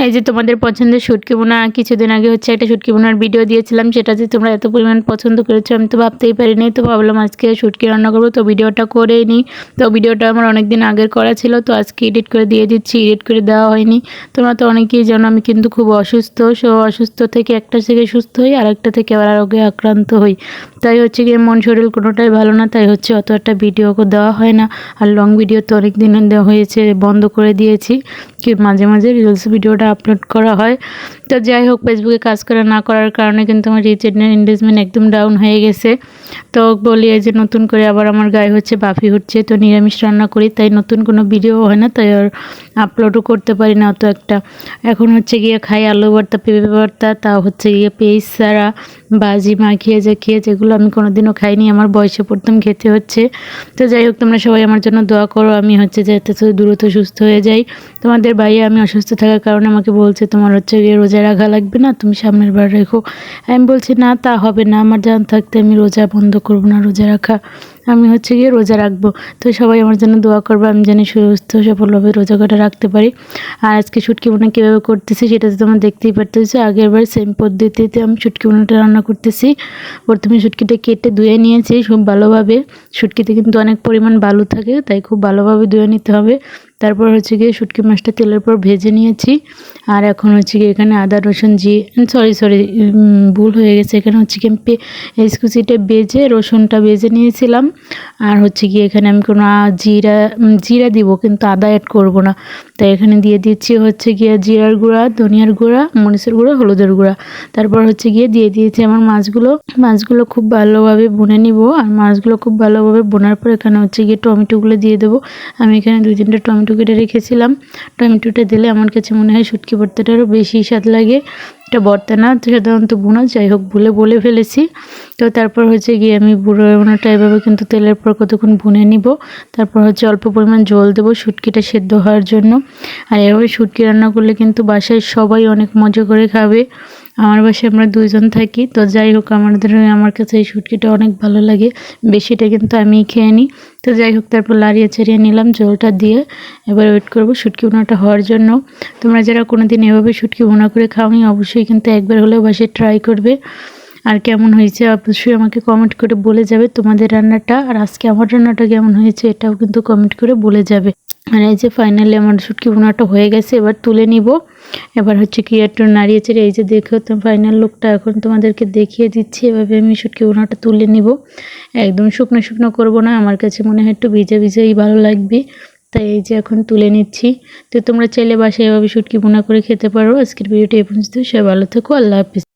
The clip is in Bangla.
এই যে তোমাদের পছন্দের শুটকি বোনা, কিছুদিন আগে হচ্ছে একটা শুটকি বোনার ভিডিও দিয়েছিলাম, সেটাতে তোমরা এত পরিমাণ পছন্দ করেছো আমি তো ভাবতেই পারিনি। তো ভাবলাম আজকে শুটকি রান্না করবো, তো ভিডিওটা করেই নিই। তো ভিডিওটা আমার অনেক দিন আগের করা ছিল, তো আজকে এডিট করে দিয়ে দিচ্ছি। এডিট করে দেওয়া হয়নি। তোমরা তো অনেকেই জানো আমি কিন্তু খুব অসুস্থ। অসুস্থ থেকে একটা থেকে সুস্থ হই, আর একটা থেকে আবার রোগে আক্রান্ত হই। তাই হচ্ছে গিয়ে মন শরীর কোনোটাই ভালো না, তাই হচ্ছে অত একটা ভিডিও দেওয়া হয় না। আর লং ভিডিও তো অনেক দিন দেওয়া হয়েছে, বন্ধ করে দিয়েছি। কি মাঝে মাঝে রিলস ভিডিওটা আপলোড করা হয়। তো যাই হোক, ফেসবুকে কাজ করা না করার কারণে কিন্তু আমার রিচ এন্গেজমেন্ট একদম ডাউন হয়ে গেছে। তো বলি এই যে নতুন করে আবার আমার গায়ে হচ্ছে বাফি উঠছে, তো নিরামিষ রান্না করি, তাই নতুন কোনো ভিডিও হয় না, তাই আর আপলোডও করতে পারি না অত একটা। এখন হচ্ছে গিয়ে খাই আলু ভর্তা, পেঁপে ভর্তা, তা হচ্ছে গিয়ে পেঁয়াজ ছাড়া বাজি মাখিয়ে যেগুলো আমি কোনোদিনও খাইনি, আমার বয়সে প্রথম খেতে হচ্ছে। তো যাই হোক, তোমরা সবাই আমার জন্য দোয়া করো, আমি হচ্ছে যাতে দ্রুত সুস্থ হয়ে যাই। তোমাদের ভাইয়া আমি অসুস্থ থাকার কারণে আমাকে বলছে তোমার হচ্ছে গিয়ে রোজা রাখা লাগবে না, তুমি সামনের বার রেখো। আমি বলছি না, তা হবে না, আমার জান থাকতে আমি রোজা বন্ধ করবো না, রোজা রাখা। আমি হচ্ছে গিয়ে রোজা রাখবো। তো সবাই আমার জন্য দোয়া করবো, আমি জানি সুস্থ সফলভাবে রোজা কটা রাখতে পারি। আর আজকে শুটকি বোনা কীভাবে করতেছি সেটা তো তোমরা দেখতেই পারতেছো। আগের বার সেম পদ্ধতিতে আমি শুটকি বোনাটা রান্না করতেছি। প্রথমে শুটকিটা কেটে ধুয়ে নিয়েছি খুব ভালোভাবে। শুটকিতে কিন্তু অনেক পরিমাণ বালু থাকে, তাই খুব ভালোভাবে ধুয়ে নিতে হবে। তারপর হচ্ছে গিয়ে শুটকি মাছটা তেলের পর ভেজে নিয়েছি। আর এখন হচ্ছে গিয়ে এখানে আদা রসুন সরি ভুল হয়ে গেছে, এখানে হচ্ছে কি এসকুচিটা বেজে রসুনটা বেজে নিয়েছিলাম। আর হচ্ছে গিয়ে এখানে আমি কোনো জিরা দিব, কিন্তু আদা অ্যাড করব না। তাই এখানে দিয়ে দিচ্ছি হচ্ছে গিয়ে জিরার গুঁড়া, ধনিয়ার গুঁড়া, মরিচের গুঁড়া, হলুদের গুঁড়া। তারপর হচ্ছে গিয়ে দিয়ে দিয়েছি আমার মাছগুলো খুব ভালোভাবে ভুনে নিব। আর মাছগুলো খুব ভালোভাবে বোনার পর এখানে হচ্ছে গিয়ে টমেটোগুলো দিয়ে দেবো। আমি এখানে 2-3টা টমেটো কেটে রেখেছিলাম। টমেটোটা দিলে আমার কাছে মনে হয় শুটকি ভর্তাটা আরও বেশি স্বাদ লাগে। এটা ভর্তা না, সাধারণত বোনা, যাই হোক বলে ফেলেছি। তো তারপর হচ্ছে গিয়ে আমি বোনাটা এভাবে কিন্তু তেলের পর কতক্ষণ ভুনে নিব। তারপর হচ্ছে অল্প পরিমাণ জল দেবো শুটকিটা সেদ্ধ হওয়ার জন্য। আর এভাবে শুটকি রান্না করলে কিন্তু বাসায় সবাই অনেক মজা করে খাবে। আমার বাসায় আমরা 2 জন থাকি, তো যাই হোক আমার কাছে এই শুটকিটা অনেক ভালো লাগে। বেশিটা কিন্তু আমিই খেয়ে নিই। তো যাই হোক, তারপর লাড়িয়ে ছাড়িয়ে নিলাম জলটা দিয়ে। এবার ওয়েট করবো শুটকি বোনাটা হওয়ার জন্য। তোমরা যারা কোনোদিন এভাবে শুটকি বোনা করে খাওনি, অবশ্যই কিন্তু একবার হলেও বাসায় ট্রাই করবে। আর কেমন হয়েছে অবশ্যই আমাকে কমেন্ট করে বলে যাবে তোমাদের রান্নাটা। আর আজকে আমার রান্নাটা কেমন হয়েছে এটাও কিন্তু কমেন্ট করে বলে যাবে। আর এই যে ফাইনালি আমার শুটকি বোনাটা হয়ে গেছে, এবার তুলে নিব। এবার হচ্ছে কি একটু নাড়িয়ে চেড়ে এই যে দেখো তো ফাইনাল লুকটা এখন তোমাদেরকে দেখিয়ে দিচ্ছি। এভাবে আমি শুটকি বোনাটা তুলে নিব। একদম শুকনো করবো না, আমার কাছে মনে হয় একটু ভিজেই ভালো লাগবে। তাই এই যে এখন তুলে নিচ্ছি। তো তোমরা চাইলে বাসায় এভাবে শুটকি বোনা করে খেতে পারো। আজকের ভিডিওটি এই পর্যন্ত। সবাই ভালো থেকো, আল্লাহ হাফিজ।